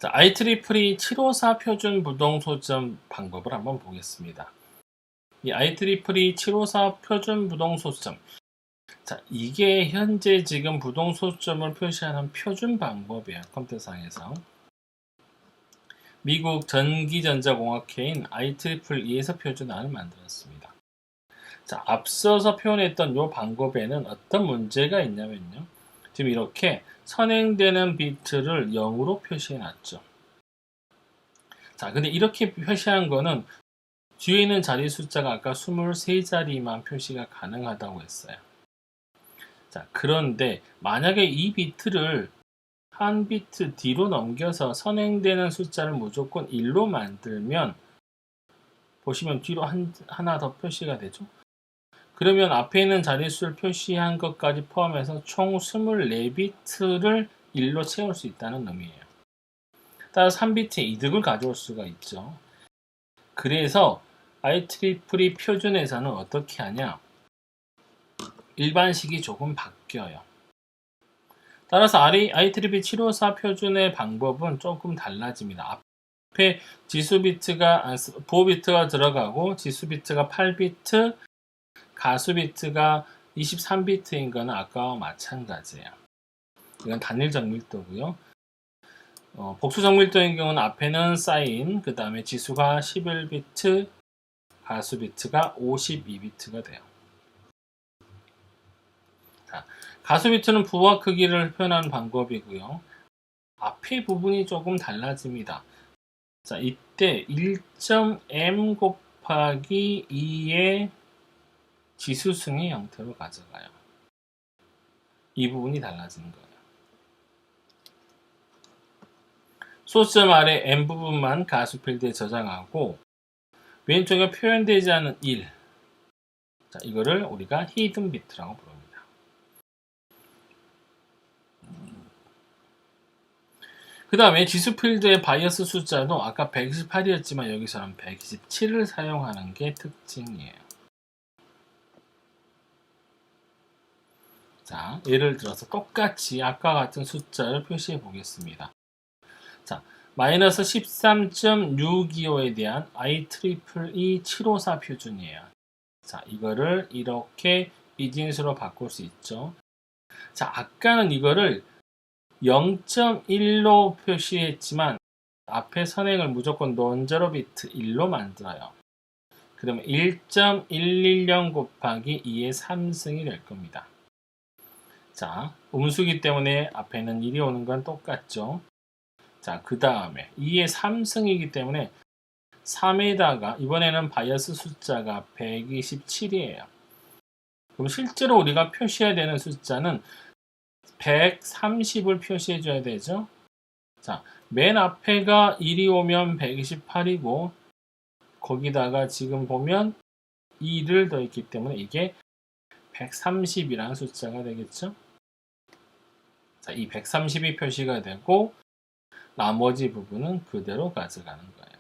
자, IEEE 754 표준 부동 소점 방법을 한번 보겠습니다. 이 IEEE 754 표준 부동 소점. 자, 이게 현재 지금 부동 소점을 표시하는 표준 방법이에요. 컴퓨터상에서. 미국 전기전자공학회인 IEEE에서 표준안을 만들었습니다. 자, 앞서서 표현했던 이 방법에는 어떤 문제가 있냐면요. 지금 이렇게 선행되는 비트를 0으로 표시해 놨죠. 자, 근데 이렇게 표시한 거는 뒤에 있는 자리 숫자가 아까 23자리만 표시가 가능하다고 했어요. 자, 그런데 만약에 이 비트를 한 비트 뒤로 넘겨서 선행되는 숫자를 무조건 1로 만들면 보시면 뒤로 하나 더 표시가 되죠. 그러면 앞에 있는 자릿수를 표시한 것까지 포함해서 총 24비트를 1로 채울 수 있다는 의미예요. 따라서 3비트의 이득을 가져올 수가 있죠. 그래서 IEEE 표준에서는 어떻게 하냐? 일반식이 조금 바뀌어요. 따라서 IEEE 754 표준의 방법은 조금 달라집니다. 앞에 지수 비트가 보호 비트가 들어가고 지수 비트가 8비트, 가수 비트가 23비트인 거는 아까와 마찬가지예요. 이건 단일 정밀도고요. 복수 정밀도인 경우는 앞에는 사인, 그 다음에 지수가 11비트, 가수 비트가 52비트가 돼요. 자, 가수 비트는 부호 크기를 표현하는 방법이고요. 앞에 부분이 조금 달라집니다. 자, 이때 1.m 곱하기 2의 지수승의 형태로 가져가요. 이 부분이 달라지는 거예요. 소점 아래 m 부분만 가수 필드에 저장하고 왼쪽에 표현되지 않은 1. 자, 이거를 우리가 히든 비트라고 부릅니다. 그 다음에 지수 필드의 바이어스 숫자도 아까 128이었지만 여기서는 127을 사용하는 게 특징이에요. 자, 예를 들어서 똑같이 아까 같은 숫자를 표시해 보겠습니다. 자, 마이너스 13.625에 대한 IEEE 754 표준이에요. 자, 이거를 이렇게 이진수로 바꿀 수 있죠. 자, 아까는 이거를 0.1로 표시했지만 앞에 선행을 무조건 논제로 비트 1로 만들어요. 그러면 1.110 곱하기 2의 3승이 될 겁니다. 자, 음수기 때문에 앞에는 1이 오는 건 똑같죠. 자, 그 다음에 2의 3승이기 때문에 3에다가 이번에는 바이어스 숫자가 127이에요. 그럼 실제로 우리가 표시해야 되는 숫자는 130을 표시해 줘야 되죠. 자, 맨 앞에가 1이 오면 128이고 거기다가 지금 보면 2를 더했기 때문에 이게 130이라는 숫자가 되겠죠. 자, 이 130이 표시가 되고 나머지 부분은 그대로 가져가는 거예요.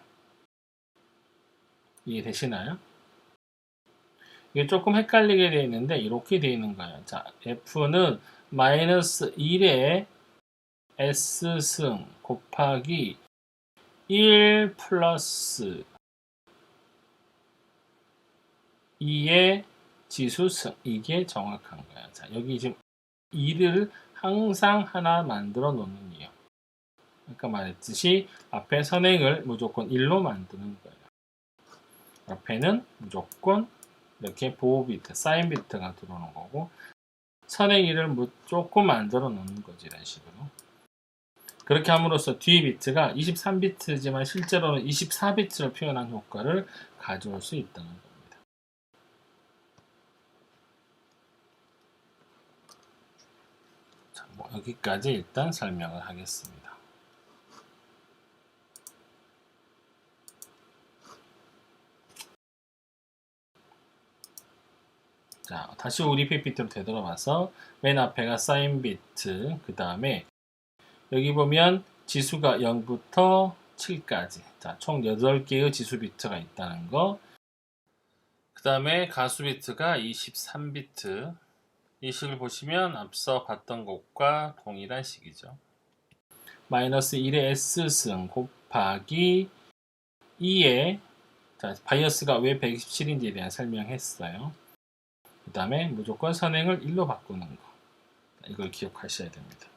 이해되시나요? 이게 조금 헷갈리게 되어 있는데 이렇게 되어 있는 거예요. 자, F는 마이너스 1의 S승 곱하기 1 플러스 2의 지수승. 이게 정확한 거예요. 자, 여기 지금 2를 항상 하나 만들어 놓는 이유. 아까 말했듯이 앞에 선행을 무조건 1로 만드는 거예요. 앞에는 무조건 이렇게 보호 비트, 사인 비트가 들어오는 거고 선행 1을 무조건 만들어 놓는 거지. 이런 식으로. 그렇게 함으로써 뒤 비트가 23비트지만 실제로는 24비트를 표현한 효과를 가져올 수 있다는 겁니다. 자, 뭐 여기까지 일단 설명을 하겠습니다. 자, 다시 우리 PPT로 되돌아와서 맨 앞에가 사인 비트, 그 다음에 여기 보면 지수가 0부터 7까지. 자, 총 8개의 지수 비트가 있다는 거. 그 다음에 가수 비트가 23비트. 이 식을 보시면 앞서 봤던 것과 동일한 식이죠. 마이너스 1의 S승 곱하기 2의 바이어스가 왜 127인지에 대한 설명했어요. 그 다음에 무조건 선행을 1로 바꾸는 거. 이걸 기억하셔야 됩니다.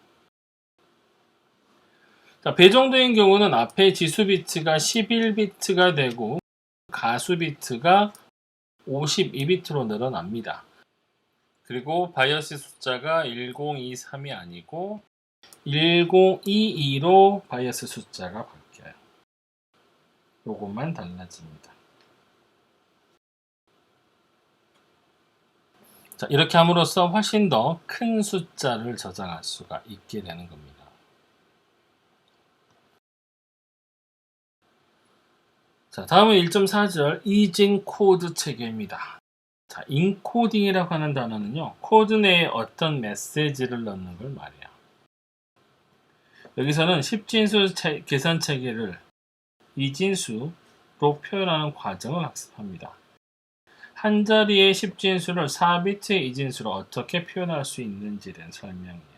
자, 배정도인 경우는 앞에 지수 비트가 11비트가 되고 가수 비트가 52비트로 늘어납니다. 그리고 바이어스 숫자가 1023이 아니고 1022로 바이어스 숫자가 바뀌어요. 요것만 달라집니다. 자, 이렇게 함으로써 훨씬 더 큰 숫자를 저장할 수가 있게 되는 겁니다. 자, 다음은 1.4절 이징 코드 체계입니다. 자, 인코딩이라고 하는 단어는요, 코드 내에 어떤 메시지를 넣는 걸 말해요. 여기서는 10진수 계산 체계를 이진수로 표현하는 과정을 학습합니다. 한 자리의 10진수를 4비트의 이진수로 어떻게 표현할 수 있는지에 대한 설명이에요.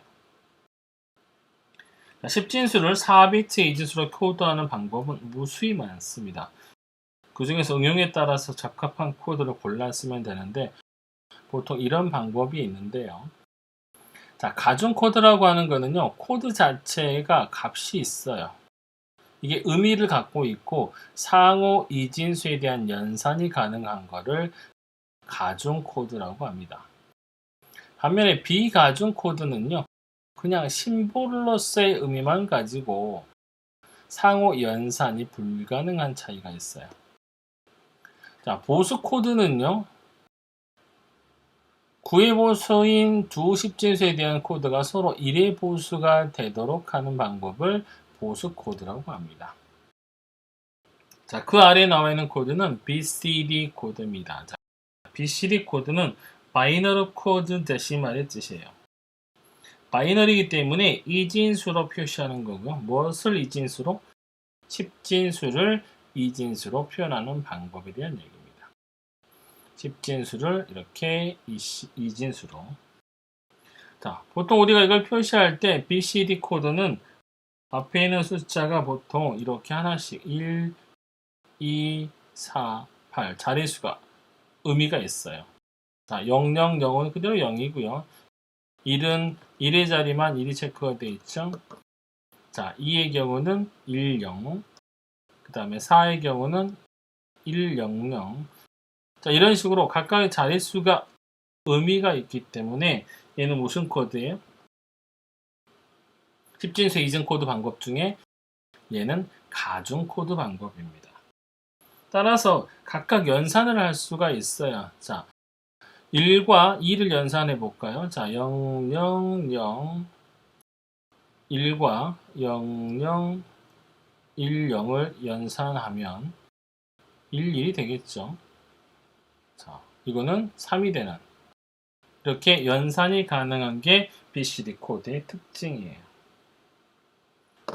10진수를 4비트의 이진수로 코드하는 방법은 무수히 많습니다. 그 중에서 응용에 따라서 적합한 코드를 골라 쓰면 되는데 보통 이런 방법이 있는데요. 자, 가중 코드라고 하는 거는요, 코드 자체가 값이 있어요. 이게 의미를 갖고 있고 상호 이진수에 대한 연산이 가능한 거를 가중 코드라고 합니다. 반면에 비가중 코드는요, 그냥 심볼로서의 의미만 가지고 상호 연산이 불가능한 차이가 있어요. 자, 보수 코드는요, 구의 보수인 두 10진수에 대한 코드가 서로 1의 보수가 되도록 하는 방법을 보수 코드라고 합니다. 자, 그 아래에 나와 있는 코드는 BCD 코드입니다. 자, BCD 코드는 바이너리 코드 데시말의 뜻이에요. 바이너리이기 때문에 이진수로 표시하는 거고요. 무엇을 이진수로? 10진수를 이진수로 표현하는 방법에 대한 얘기입니다. 10진수를 이렇게 이진수로. 자, 보통 우리가 이걸 표시할 때 BCD 코드는 앞에 있는 숫자가 보통 이렇게 하나씩 1, 2, 4, 8 자릿수가 의미가 있어요. 자, 0, 0, 0은 그대로 0이고요. 1은 1의 자리만 1이 체크가 되어 있죠. 자, 2의 경우는 1, 0. 그 다음에 4의 경우는 1, 0, 0. 자, 이런 식으로 각각의 자릿수가 의미가 있기 때문에 얘는 무슨 코드예요? 10진수 이진 코드 방법 중에 얘는 가중 코드 방법입니다. 따라서 각각 연산을 할 수가 있어요. 자, 1과 2를 연산해 볼까요? 자, 0, 0, 0, 1과 0, 0, 1, 0을 연산하면 1, 1이 되겠죠. 자, 이거는 3이 되는. 이렇게 연산이 가능한 게 BCD 코드의 특징이에요.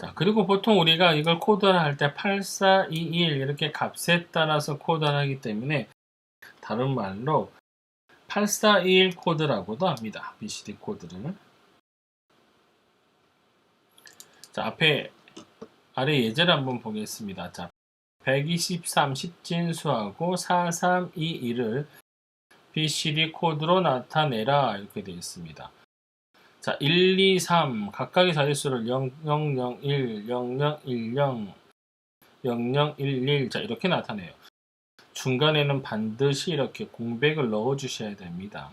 자, 그리고 보통 우리가 이걸 코드를 할 때 8421 이렇게 값에 따라서 코드를 하기 때문에 다른 말로 8421 코드라고도 합니다. BCD 코드를. 자, 아래 예제를 한번 보겠습니다. 자, 123 10진수하고 4321을 BCD 코드로 나타내라 이렇게 되어 있습니다. 자, 1, 2, 3 각각의 자릿수를 0, 0, 0, 1, 0, 0, 1, 0, 0, 0, 1, 1 자, 이렇게 나타내요. 중간에는 반드시 이렇게 공백을 넣어 주셔야 됩니다.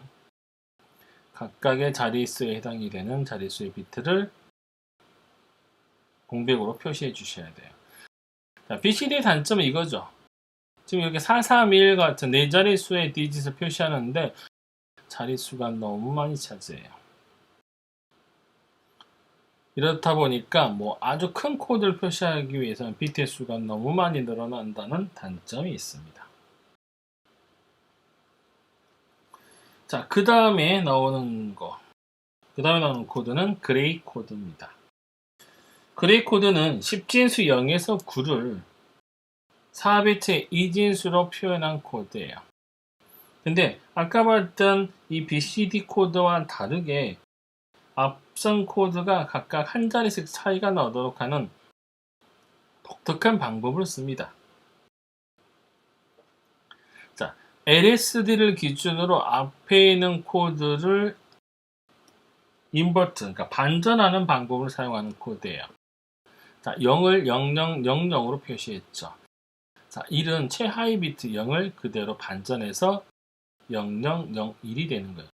각각의 자릿수에 해당이 되는 자릿수의 비트를 공백으로 표시해 주셔야 돼요. 자, BCD의 단점은 이거죠. 지금 이렇게 431 같은 네 자릿수의 디짓을 표시하는데 자릿수가 너무 많이 차지해요. 이렇다 보니까 뭐 아주 큰 코드를 표시하기 위해서는 비트의 수가 너무 많이 늘어난다는 단점이 있습니다. 자, 그 다음에 나오는 코드는 그레이 코드입니다. 그레이 코드는 10진수 0에서 9를 4비트의 이진수로 표현한 코드예요. 근데 아까 봤던 이 BCD 코드와 다르게 앞선 코드가 각각 한 자리씩 차이가 나도록 하는 독특한 방법을 씁니다. 자, LSD를 기준으로 앞에 있는 코드를 인버트, 그러니까 반전하는 방법을 사용하는 코드예요. 자, 0을 0000으로 표시했죠. 자, 1은 최하위 비트 0을 그대로 반전해서 0001이 되는 거예요.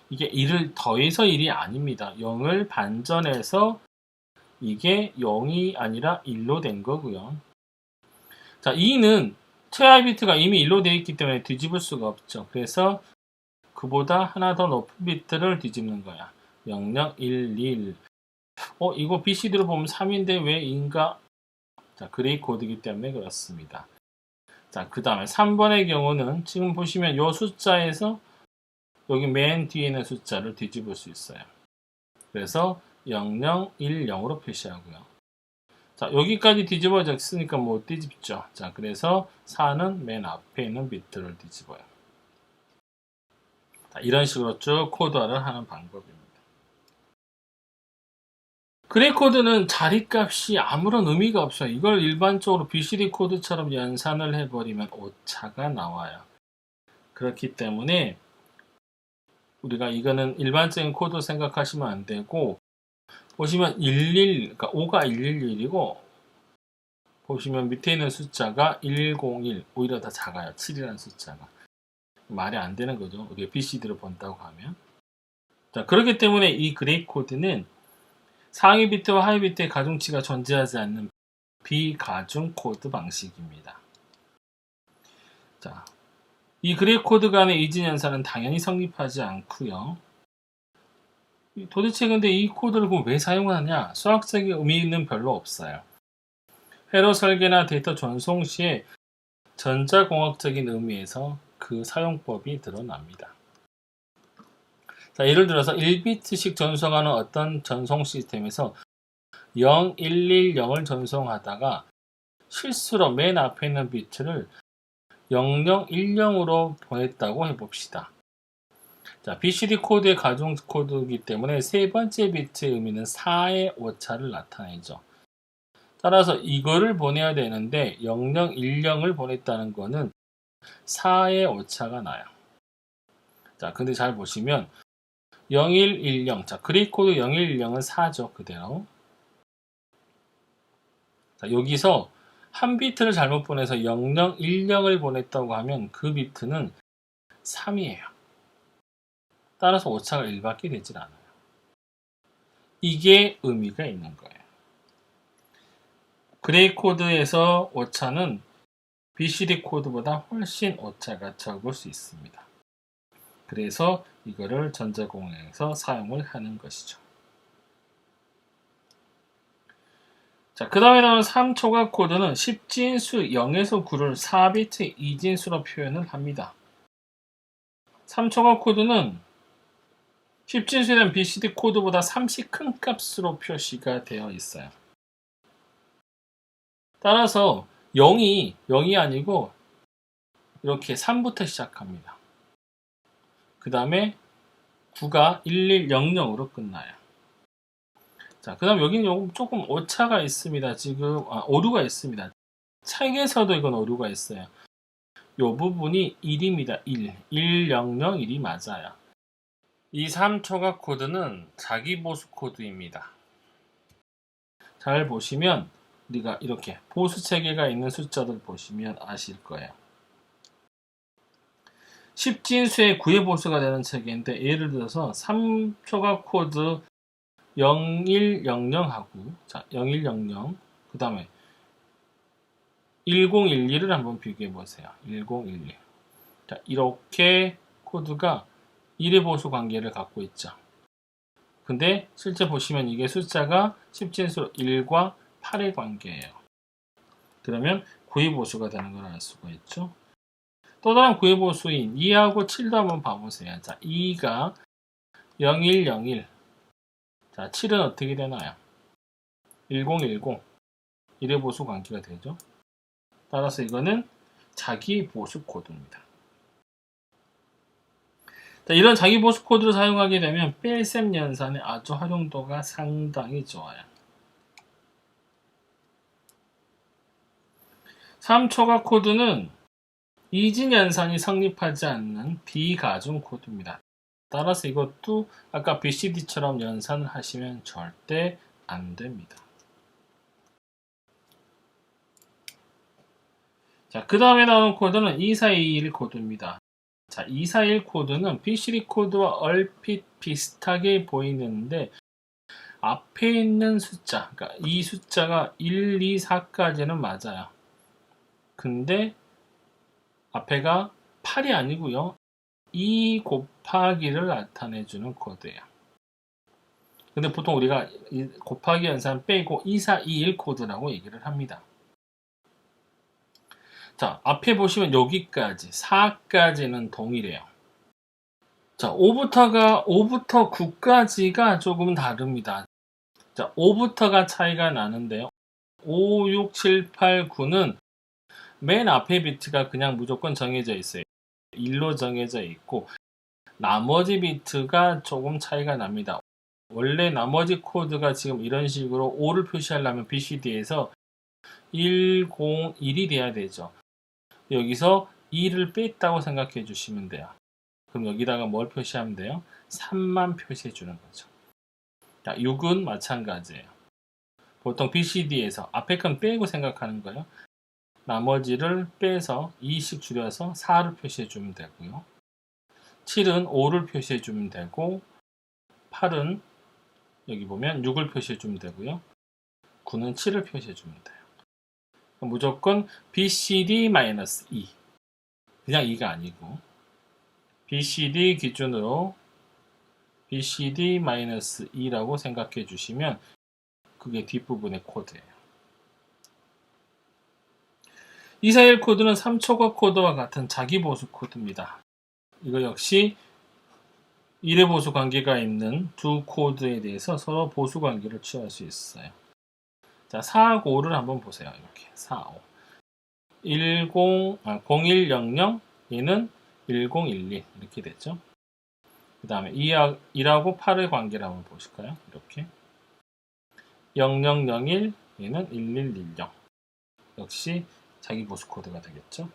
이게 1을 더해서 1이 아닙니다. 0을 반전해서 이게 0이 아니라 1로 된 거고요. 자, 2는 최하위 비트가 이미 1로 되어 있기 때문에 뒤집을 수가 없죠. 그래서 그보다 하나 더 높은 비트를 뒤집는 거야. 0011. 이거 BCD로 보면 3인데 왜 2인가? 자, 그레이 코드이기 때문에 그렇습니다. 자, 그 다음에 3번의 경우는 지금 보시면 이 숫자에서 여기 맨 뒤에 있는 숫자를 뒤집을 수 있어요. 그래서 0010으로 표시하고요. 자, 여기까지 뒤집어져 있으니까 못 뒤집죠. 자, 그래서 4는 맨 앞에 있는 비트를 뒤집어요. 자, 이런 식으로 쭉 코드화를 하는 방법입니다. 그레이 코드는 자리값이 아무런 의미가 없어요. 이걸 일반적으로 BCD 코드처럼 연산을 해버리면 오차가 나와요. 그렇기 때문에 우리가 이거는 일반적인 코드 생각하시면 안 되고, 보시면 그러니까 5가 111이고, 보시면 밑에 있는 숫자가 101, 오히려 더 작아요. 7이라는 숫자가. 말이 안 되는 거죠. 우리가 BCD로 본다고 하면. 자, 그렇기 때문에 이 그레이 코드는 상위 비트와 하위 비트의 가중치가 존재하지 않는 비가중 코드 방식입니다. 자, 이 그레이 코드 간의 이진 연산은 당연히 성립하지 않고요. 도대체 근데 이 코드를 왜 사용하냐? 수학적인 의미는 별로 없어요. 회로 설계나 데이터 전송 시에 전자공학적인 의미에서 그 사용법이 드러납니다. 자, 예를 들어서 1비트씩 전송하는 어떤 전송 시스템에서 0110을 전송하다가 실수로 맨 앞에 있는 비트를 0010으로 보냈다고 해봅시다. 자, BCD 코드의 가중 코드이기 때문에 세 번째 비트의 의미는 4의 오차를 나타내죠. 따라서 이거를 보내야 되는데 0010을 보냈다는 거는 4의 오차가 나요. 자, 근데 잘 보시면 0110, 자, 그레이 코드 0110은 4죠, 그대로. 자, 여기서 한 비트를 잘못 보내서 0010을 보냈다고 하면 그 비트는 3이에요. 따라서 오차가 1밖에 되질 않아요. 이게 의미가 있는 거예요. 그레이 코드에서 오차는 BCD 코드보다 훨씬 오차가 적을 수 있습니다. 그래서 이거를 전자공학에서 사용을 하는 것이죠. 자, 그 다음에 나오는 3초각 코드는 10진수 0에서 9를 4비트 이진수로 표현을 합니다. 3초각 코드는 10진수에 대한 BCD 코드보다 30 큰 값으로 표시가 되어 있어요. 따라서 0이 아니고 이렇게 3부터 시작합니다. 그 다음에 9가 1100으로 끝나요. 자, 그 다음 여기는 조금 오차가 있습니다. 지금, 오류가 있습니다. 책에서도 이건 오류가 있어요. 이 부분이 1입니다. 1. 1001이 맞아요. 이 3초각 코드는 자기보수 코드입니다. 잘 보시면 우리가 이렇게 보수 체계가 있는 숫자들 보시면 아실 거예요. 10진수의 9의 보수가 되는 체계인데 예를 들어서 3초각 코드 0100하고 자 0100 그 다음에 1011을 한번 비교해 보세요. 1011 자 이렇게 코드가 1의 보수 관계를 갖고 있죠. 근데 실제 보시면 이게 숫자가 10진수로 1과 8의 관계예요. 그러면 9의 보수가 되는 걸 알 수가 있죠. 또 다른 9의 보수인 2하고 7도 한번 봐보세요. 자, 2가 0101 자, 7은 어떻게 되나요? 1010 1의 보수 관계가 되죠. 따라서 이거는 자기 보수 코드입니다. 자, 이런 자기 보수 코드를 사용하게 되면 뺄셈 연산의 아주 활용도가 상당히 좋아요. 3초가 코드는 이진 연산이 성립하지 않는 비가중 코드입니다. 따라서 이것도 아까 BCD처럼 연산을 하시면 절대 안 됩니다. 자, 그 다음에 나오는 코드는 2421 코드입니다. 자, 241 코드는 BCD 코드와 얼핏 비슷하게 보이는데 앞에 있는 숫자, 그러니까 이 숫자가 1, 2, 4까지는 맞아요. 근데 앞에가 8이 아니고요. 2 곱하기를 나타내주는 코드예요. 근데 보통 우리가 곱하기 연산 빼고 2421 코드라고 얘기를 합니다. 자, 앞에 보시면 여기까지 4까지는 동일해요. 자, 5부터 9까지가 조금 다릅니다. 자, 5부터가 차이가 나는데요. 5, 6, 7, 8, 9는 맨 앞에 비트가 그냥 무조건 정해져 있어요. 1로 정해져 있고 나머지 비트가 조금 차이가 납니다. 원래 나머지 코드가 지금 이런 식으로 5를 표시하려면 BCD에서 101이 돼야 되죠. 여기서 2를 뺐다고 생각해 주시면 돼요. 그럼 여기다가 뭘 표시하면 돼요? 3만 표시해 주는 거죠. 자, 6은 마찬가지예요. 보통 BCD에서 앞에 건 빼고 생각하는 거예요. 나머지를 빼서 2씩 줄여서 4를 표시해 주면 되고요. 7은 5를 표시해 주면 되고 8은 여기 보면 6을 표시해 주면 되고요. 9는 7을 표시해 주면 돼요. 무조건 BCD-2 그냥 2가 아니고 BCD 기준으로 BCD-2라고 생각해 주시면 그게 뒷부분의 코드예요. 241 코드는 3초과 코드와 같은 자기 보수 코드입니다. 이거 역시 1의 보수 관계가 있는 두 코드에 대해서 서로 보수 관계를 취할 수 있어요. 자, 4하고 5를 한번 보세요. 이렇게 4, 5. 0100 얘는 1011 이렇게 됐죠. 그 다음에 1하고 8의 관계를 한번 보실까요? 이렇게 0001 얘는 1110 역시 자기 보수 코드가 되겠죠.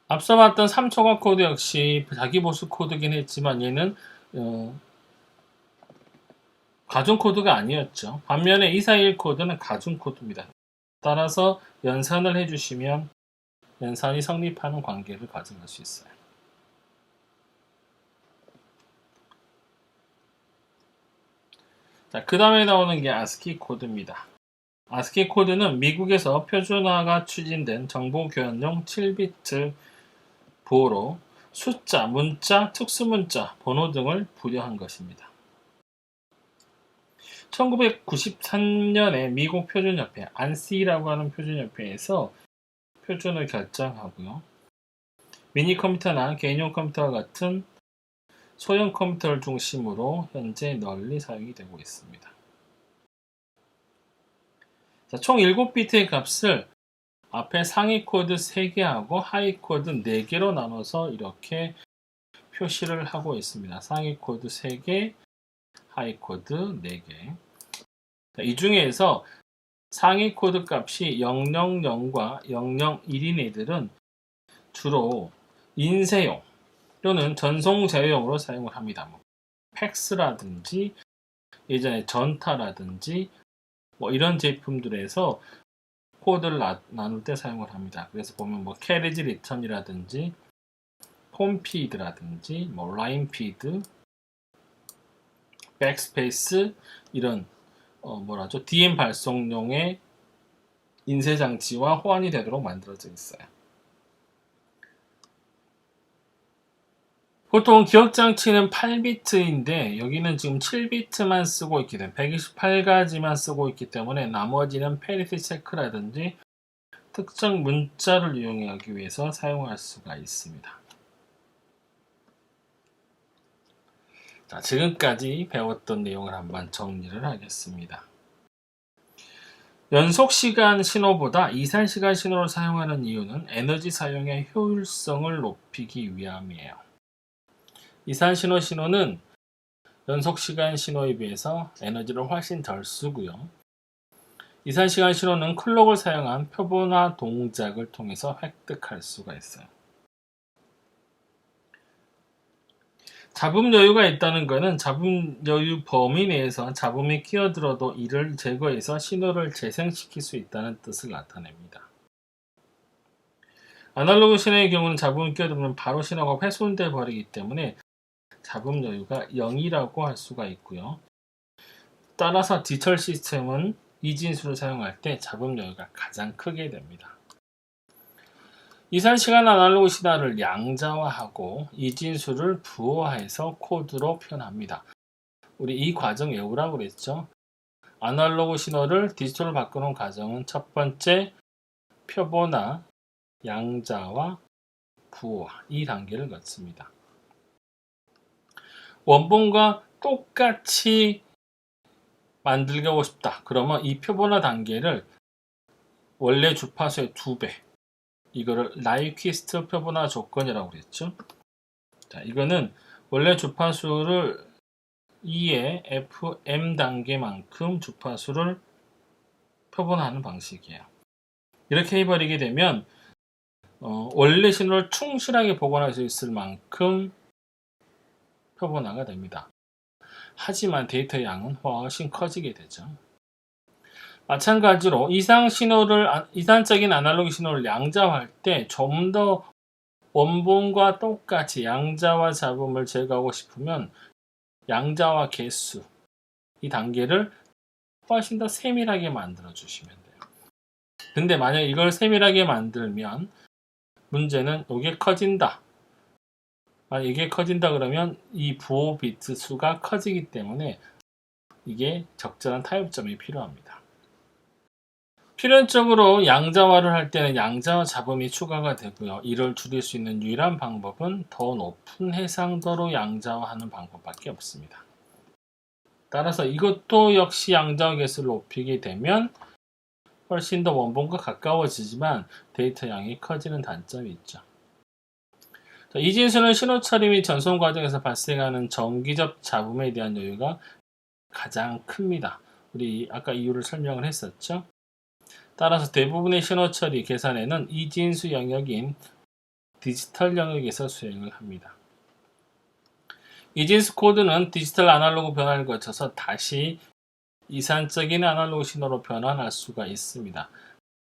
앞서 봤던 3초과 코드 역시 자기 보수 코드긴 했지만 얘는 가중 코드가 아니었죠. 반면에 241 코드는 가중 코드입니다. 따라서 연산을 해주시면 연산이 성립하는 관계를 가져갈 수 있어요. 자, 그 다음에 나오는 게 ASCII 코드입니다. ASCII 코드는 미국에서 표준화가 추진된 정보 교환용 7비트 보호로 숫자, 문자, 특수문자, 번호 등을 부여한 것입니다. 1993년에 미국 표준협회, ANSI라고 하는 표준협회에서 표준을 결정하고요. 미니 컴퓨터나 개인용 컴퓨터와 같은 소형 컴퓨터를 중심으로 현재 널리 사용이 되고 있습니다. 자, 총 7비트의 값을 앞에 상위 코드 3개하고 하위 코드 4개로 나눠서 이렇게 표시를 하고 있습니다. 상위 코드 3개, 하위 코드 4개. 자, 이 중에서 상위 코드 값이 000과 001인 애들은 주로 인쇄용 또는 전송 제어용으로 사용을 합니다. 팩스라든지 예전에 전타라든지 이런 제품들에서 코드를 나눌 때 사용을 합니다. 그래서 보면 캐리지 리턴이라든지 폼피드라든지 라인피드, 백스페이스 이런 DM 발송용의 인쇄 장치와 호환이 되도록 만들어져 있어요. 보통 기억 장치는 8비트인데 여기는 지금 7비트만 쓰고 있기 때문에 128가지만 쓰고 있기 때문에 나머지는 페리티 체크라든지 특정 문자를 이용하기 위해서 사용할 수가 있습니다. 자, 지금까지 배웠던 내용을 한번 정리를 하겠습니다. 연속시간 신호보다 이산시간 신호를 사용하는 이유는 에너지 사용의 효율성을 높이기 위함이에요. 이산신호 신호는 연속시간 신호에 비해서 에너지를 훨씬 덜 쓰고요. 이산시간 신호는 클록을 사용한 표본화 동작을 통해서 획득할 수가 있어요. 잡음 여유가 있다는 것은 잡음 여유 범위 내에서 잡음이 끼어들어도 이를 제거해서 신호를 재생시킬 수 있다는 뜻을 나타냅니다. 아날로그 신호의 경우는 잡음이 끼어들면 바로 신호가 훼손돼 버리기 때문에 잡음 여유가 0이라고 할 수가 있고요. 따라서 디지털 시스템은 이진수를 사용할 때 잡음 여유가 가장 크게 됩니다. 이산시간 아날로그 신호를 양자화하고 이진수를 부호화해서 코드로 표현합니다. 우리 이 과정 외우라고 그랬죠. 아날로그 신호를 디지털로 바꾸는 과정은 첫 번째 표본화, 양자화, 부호화 이 단계를 거칩니다. 원본과 똑같이 만들게 하고 싶다. 그러면 이 표본화 단계를 원래 주파수의 2배 이거를 나이퀴스트 표본화 조건이라고 그랬죠. 자, 이거는 원래 주파수를 2의 FM 단계만큼 주파수를 표본화하는 방식이에요. 이렇게 해버리게 되면 원래 신호를 충실하게 복원할 수 있을 만큼 표본화가 됩니다. 하지만 데이터 양은 훨씬 커지게 되죠. 마찬가지로 이산적인 아날로그 신호를 양자화할 때 좀 더 원본과 똑같이 양자화 잡음을 제거하고 싶으면 양자화 개수 이 단계를 훨씬 더 세밀하게 만들어 주시면 돼요. 근데 만약 이걸 세밀하게 만들면 문제는 이게 커진다. 만약 이게 커진다 그러면 이 부호 비트 수가 커지기 때문에 이게 적절한 타협점이 필요합니다. 필연적으로 양자화를 할 때는 양자화 잡음이 추가가 되고요. 이를 줄일 수 있는 유일한 방법은 더 높은 해상도로 양자화하는 방법밖에 없습니다. 따라서 이것도 역시 양자화 개수를 높이게 되면 훨씬 더 원본과 가까워지지만 데이터 양이 커지는 단점이 있죠. 이진수는 신호 처리 및 전송 과정에서 발생하는 정기적 잡음에 대한 여유가 가장 큽니다. 우리 아까 이유를 설명을 했었죠. 따라서 대부분의 신호 처리 계산에는 이진수 영역인 디지털 영역에서 수행을 합니다. 이진수 코드는 디지털 아날로그 변환을 거쳐서 다시 이산적인 아날로그 신호로 변환할 수가 있습니다.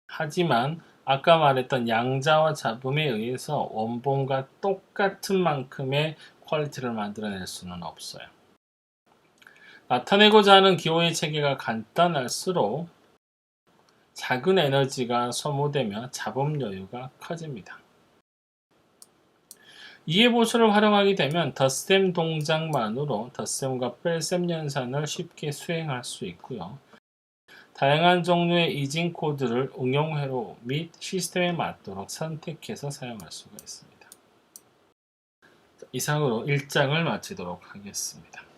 하지만 아까 말했던 양자화 잡음에 의해서 원본과 똑같은 만큼의 퀄리티를 만들어낼 수는 없어요. 나타내고자 하는 기호의 체계가 간단할수록 작은 에너지가 소모되며 잡음 여유가 커집니다. 이해보수를 활용하게 되면 덧셈 동작만으로 덧셈과 뺄셈 연산을 쉽게 수행할 수 있고요. 다양한 종류의 이진 코드를 응용회로 및 시스템에 맞도록 선택해서 사용할 수가 있습니다. 이상으로 1장을 마치도록 하겠습니다.